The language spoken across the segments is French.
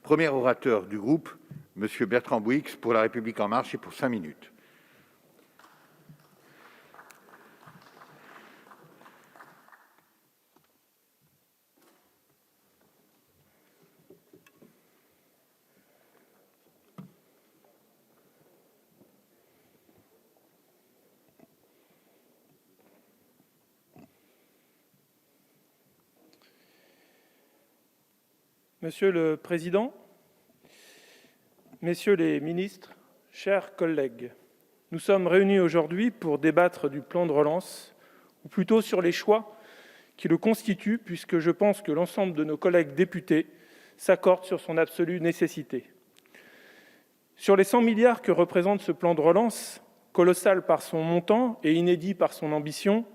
Premier orateur du groupe, M. Bertrand Bouix, pour La République En Marche, et pour 5 minutes. Monsieur le Président, Messieurs les ministres, chers collègues, nous sommes réunis aujourd'hui pour débattre du plan de relance, ou plutôt sur les choix qui le constituent, puisque je pense que l'ensemble de nos collègues députés s'accordent sur son absolue nécessité. Sur les 100 milliards que représente ce plan de relance, colossal par son montant et inédit par son ambition,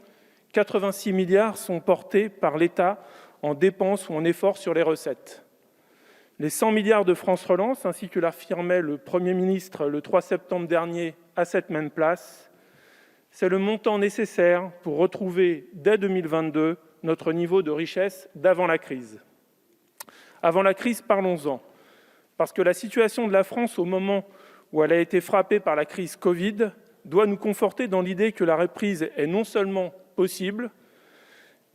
86 milliards sont portés par l'État en dépenses ou en efforts sur les recettes. Les 100 milliards de France Relance, ainsi que l'affirmait le Premier ministre le 3 septembre dernier à cette même place, c'est le montant nécessaire pour retrouver dès 2022 notre niveau de richesse d'avant la crise. Avant la crise, parlons-en, parce que la situation de la France au moment où elle a été frappée par la crise Covid doit nous conforter dans l'idée que la reprise est non seulement possible,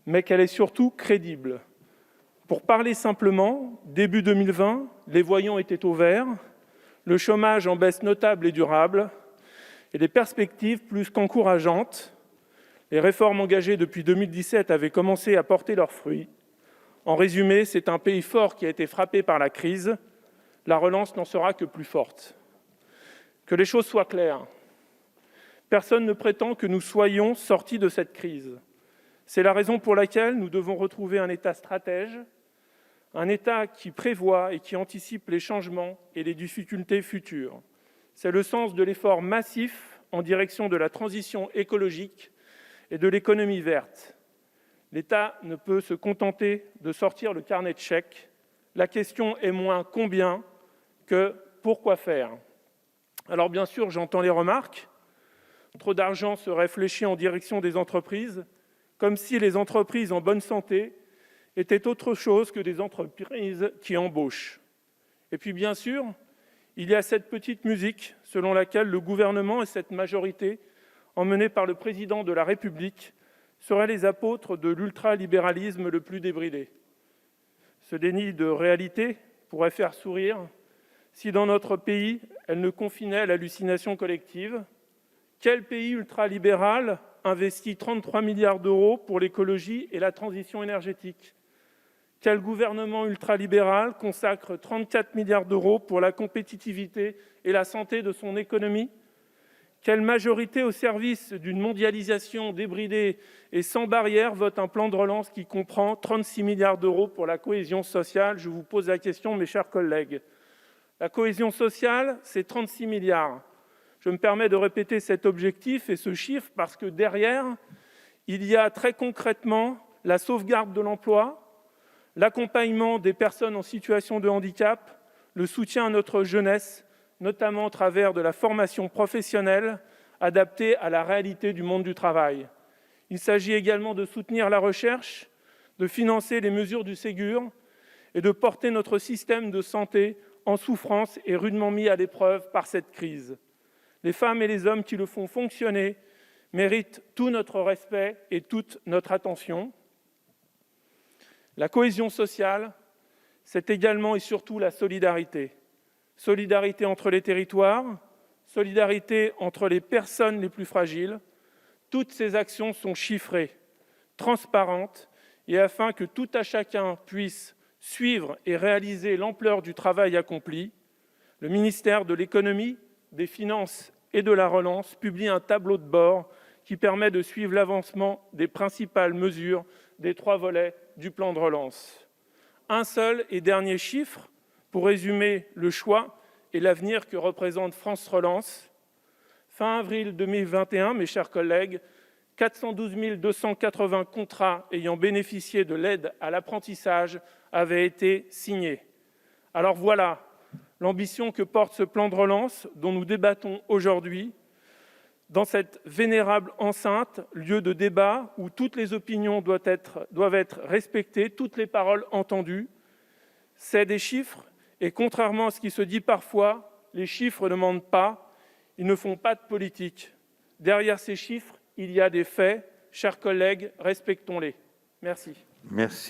mais qu'elle est surtout crédible. Pour parler simplement, début 2020, les voyants étaient au vert, le chômage en baisse notable et durable, et les perspectives plus qu'encourageantes. Les réformes engagées depuis 2017 avaient commencé à porter leurs fruits. En résumé, c'est un pays fort qui a été frappé par la crise. La relance n'en sera que plus forte. Que les choses soient claires. Personne ne prétend que nous soyons sortis de cette crise. C'est la raison pour laquelle nous devons retrouver un État stratège, un État qui prévoit et qui anticipe les changements et les difficultés futures. C'est le sens de l'effort massif en direction de la transition écologique et de l'économie verte. L'État ne peut se contenter de sortir le carnet de chèques. La question est moins combien que pourquoi faire. Alors bien sûr, j'entends les remarques. Trop d'argent serait fléché en direction des entreprises, comme si les entreprises en bonne santé étaient autre chose que des entreprises qui embauchent. Et puis bien sûr, il y a cette petite musique selon laquelle le gouvernement et cette majorité, emmenée par le président de la République, seraient les apôtres de l'ultralibéralisme le plus débridé. Ce déni de réalité pourrait faire sourire si dans notre pays, elle ne confinait à l'hallucination collective. Quel pays ultralibéral investit 33 milliards d'euros pour l'écologie et la transition énergétique ? Quel gouvernement ultralibéral consacre 34 milliards d'euros pour la compétitivité et la santé de son économie ? Quelle majorité au service d'une mondialisation débridée et sans barrière vote un plan de relance qui comprend 36 milliards d'euros pour la cohésion sociale ? Je vous pose la question, mes chers collègues. La cohésion sociale, c'est 36 milliards. Je me permets de répéter cet objectif et ce chiffre parce que derrière, il y a très concrètement la sauvegarde de l'emploi, l'accompagnement des personnes en situation de handicap, le soutien à notre jeunesse, notamment au travers de la formation professionnelle adaptée à la réalité du monde du travail. Il s'agit également de soutenir la recherche, de financer les mesures du Ségur et de porter notre système de santé en souffrance et rudement mis à l'épreuve par cette crise. Les femmes et les hommes qui le font fonctionner méritent tout notre respect et toute notre attention. La cohésion sociale, c'est également et surtout la solidarité. Solidarité entre les territoires, solidarité entre les personnes les plus fragiles. Toutes ces actions sont chiffrées, transparentes, et afin que tout à chacun puisse suivre et réaliser l'ampleur du travail accompli, le ministère de l'Économie, des Finances et de la Relance publie un tableau de bord qui permet de suivre l'avancement des principales mesures des 3 volets du plan de relance. Un seul et dernier chiffre pour résumer le choix et l'avenir que représente France Relance. Fin avril 2021, mes chers collègues, 412 280 contrats ayant bénéficié de l'aide à l'apprentissage avaient été signés. Alors voilà l'ambition que porte ce plan de relance dont nous débattons aujourd'hui dans cette vénérable enceinte, lieu de débat où toutes les opinions doivent être respectées, toutes les paroles entendues. C'est des chiffres Et contrairement à ce qui se dit parfois, les chiffres ne mentent pas, ils ne font pas de politique. Derrière ces chiffres, il y a des faits. Chers collègues, respectons-les. Merci. Merci.